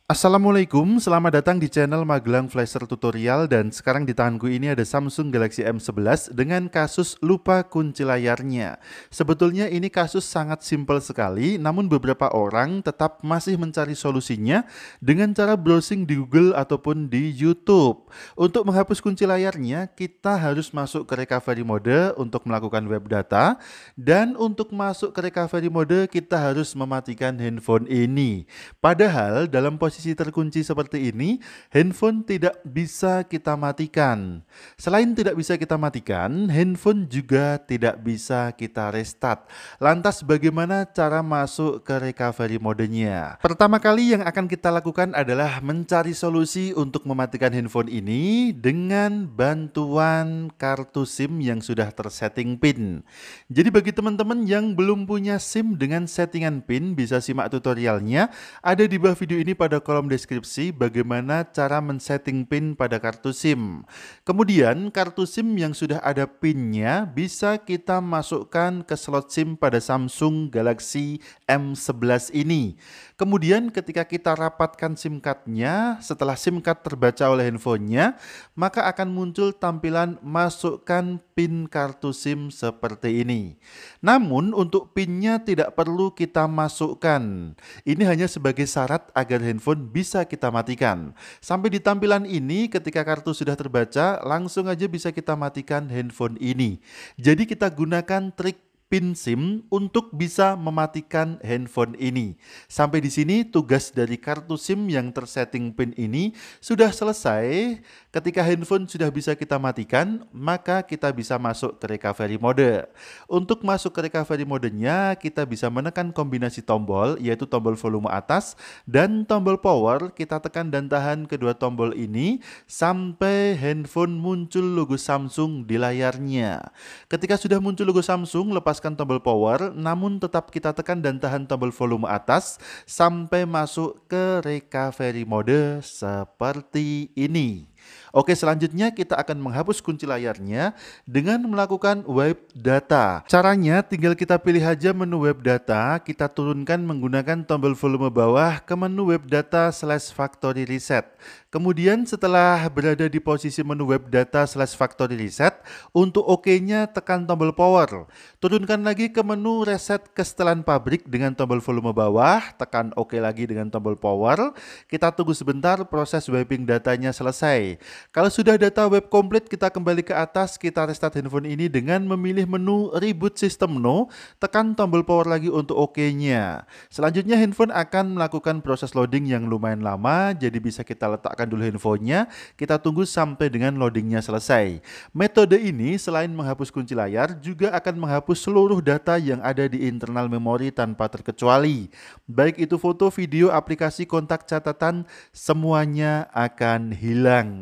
Assalamualaikum, selamat datang di channel Magelang Flasher Tutorial dan sekarang di tanganku ini ada Samsung Galaxy M11 dengan kasus lupa kunci layarnya. Sebetulnya ini kasus sangat simpel sekali, namun beberapa orang tetap masih mencari solusinya dengan cara browsing di Google ataupun di YouTube. Untuk menghapus kunci layarnya, kita harus masuk ke recovery mode untuk melakukan web data dan untuk masuk ke recovery mode kita harus mematikan handphone ini. Padahal dalam posisi terkunci seperti ini, handphone tidak bisa kita matikan. Selain tidak bisa kita matikan, handphone juga tidak bisa kita restart. Lantas bagaimana cara masuk ke recovery modenya? Pertama kali yang akan kita lakukan adalah mencari solusi untuk mematikan handphone ini dengan bantuan kartu SIM yang sudah tersetting PIN. Jadi bagi teman-teman yang belum punya SIM dengan settingan PIN, bisa simak tutorialnya. Ada di bawah video ini pada kolom deskripsi bagaimana cara men-setting PIN pada kartu SIM. Kemudian kartu SIM yang sudah ada PIN-nya bisa kita masukkan ke slot SIM pada Samsung Galaxy M11 ini. Kemudian ketika kita rapatkan SIM card-nya, setelah SIM card terbaca oleh handphonenya, maka akan muncul tampilan masukkan PIN kartu SIM seperti ini. Namun untuk PIN-nya tidak perlu kita masukkan. Ini hanya sebagai syarat agar handphone bisa kita matikan. Sampai di tampilan ini ketika kartu sudah terbaca, langsung aja bisa kita matikan handphone ini. Jadi kita gunakan trik PIN SIM untuk bisa mematikan handphone ini. Sampai di sini tugas dari kartu SIM yang tersetting PIN ini sudah selesai. Ketika handphone sudah bisa kita matikan, maka kita bisa masuk ke recovery mode. Untuk masuk ke recovery modenya, kita bisa menekan kombinasi tombol, yaitu tombol volume atas dan tombol power. Kita tekan dan tahan kedua tombol ini sampai handphone muncul logo Samsung di layarnya. Ketika sudah muncul logo Samsung, lepaskan tombol power, namun tetap kita tekan dan tahan tombol volume atas sampai masuk ke recovery mode seperti ini. Oke, selanjutnya kita akan menghapus kunci layarnya dengan melakukan web data. Caranya tinggal kita pilih aja menu web data, kita turunkan menggunakan tombol volume bawah ke menu web data / factory reset. Kemudian setelah berada di posisi menu web data / factory reset, untuk OK-nya tekan tombol power. Turunkan lagi ke menu reset ke setelan pabrik dengan tombol volume bawah, tekan OK lagi dengan tombol power. Kita tunggu sebentar proses wiping datanya selesai. Kalau sudah data web komplit, kita kembali ke atas, kita restart handphone ini dengan memilih menu Reboot System No, tekan tombol power lagi untuk OK-nya. Selanjutnya handphone akan melakukan proses loading yang lumayan lama, jadi bisa kita letakkan dulu handphonenya, kita tunggu sampai dengan loadingnya selesai. Metode ini selain menghapus kunci layar, juga akan menghapus seluruh data yang ada di internal memori tanpa terkecuali. Baik itu foto, video, aplikasi, kontak, catatan, semuanya akan hilang.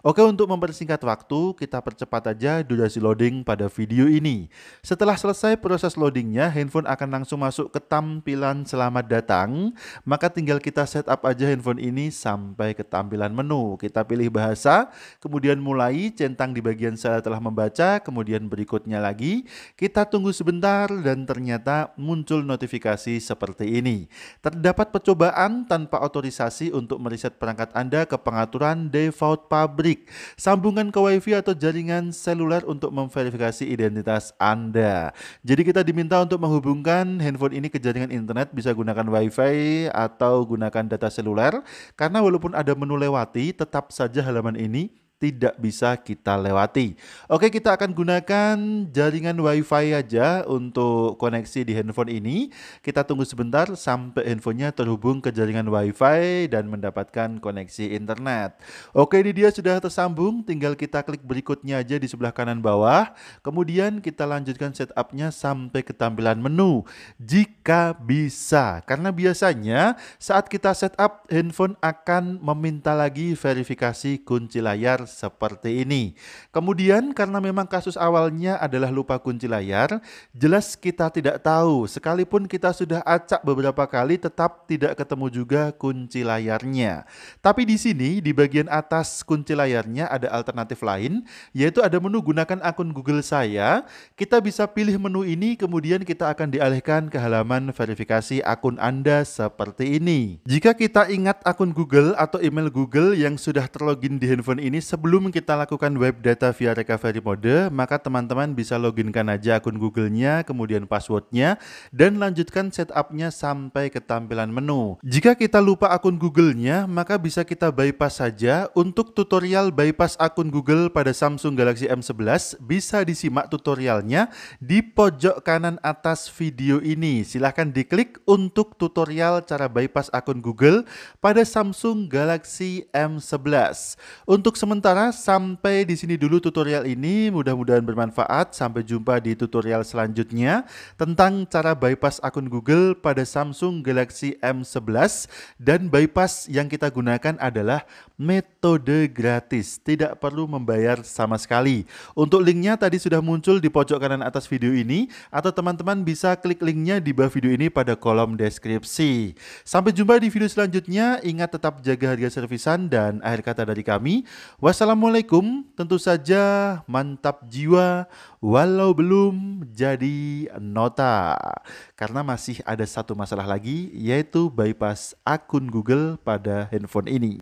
Oke, untuk mempersingkat waktu, kita percepat aja durasi loading pada video ini. Setelah selesai proses loadingnya, handphone akan langsung masuk ke tampilan selamat datang. Maka tinggal kita setup aja handphone ini sampai ke tampilan menu. Kita pilih bahasa, kemudian mulai, centang di bagian saya telah membaca, kemudian berikutnya lagi. Kita tunggu sebentar dan ternyata muncul notifikasi seperti ini. Terdapat percobaan tanpa otorisasi untuk mereset perangkat Anda ke pengaturan default pabrik. Sambungan ke WiFi atau jaringan seluler untuk memverifikasi identitas Anda. Jadi kita diminta untuk menghubungkan handphone ini ke jaringan internet, bisa gunakan WiFi atau gunakan data seluler. Karena walaupun ada menu lewati, tetap saja halaman ini tidak bisa kita lewati. Oke, kita akan gunakan jaringan WiFi aja untuk koneksi di handphone ini. Kita tunggu sebentar sampai handphonenya terhubung ke jaringan WiFi dan mendapatkan koneksi internet. Oke, ini dia sudah tersambung, tinggal kita klik berikutnya aja di sebelah kanan bawah. Kemudian kita lanjutkan setupnya sampai ke tampilan menu. Jika bisa, karena biasanya saat kita setup handphone akan meminta lagi verifikasi kunci layar seperti ini. Kemudian karena memang kasus awalnya adalah lupa kunci layar, jelas kita tidak tahu, sekalipun kita sudah acak beberapa kali tetap tidak ketemu juga kunci layarnya. Tapi di sini di bagian atas kunci layarnya ada alternatif lain, yaitu ada menu gunakan akun Google saya. Kita bisa pilih menu ini, kemudian kita akan dialihkan ke halaman verifikasi akun Anda seperti ini. Jika kita ingat akun Google atau email Google yang sudah terlogin di handphone ini sebelum kita lakukan web data via recovery mode, maka teman-teman bisa loginkan aja akun Google-nya, kemudian passwordnya, dan lanjutkan setupnya sampai ke tampilan menu. Jika kita lupa akun Google-nya, maka bisa kita bypass saja. Untuk tutorial bypass akun Google pada Samsung Galaxy M11, bisa disimak tutorialnya di pojok kanan atas video ini. Silahkan diklik untuk tutorial cara bypass akun Google pada Samsung Galaxy M11. Untuk sementara sampai di sini dulu tutorial ini, mudah-mudahan bermanfaat. Sampai jumpa di tutorial selanjutnya tentang cara bypass akun Google pada Samsung Galaxy M11, dan bypass yang kita gunakan adalah metode gratis, tidak perlu membayar sama sekali. Untuk linknya tadi sudah muncul di pojok kanan atas video ini, atau teman-teman bisa klik linknya di bawah video ini pada kolom deskripsi. Sampai jumpa di video selanjutnya. Ingat tetap jaga harga servisan, dan akhir kata dari kami, wassalamualaikum. Tentu saja mantap jiwa walau belum jadi nota. Karena masih ada satu masalah lagi, yaitu bypass akun Google pada handphone ini.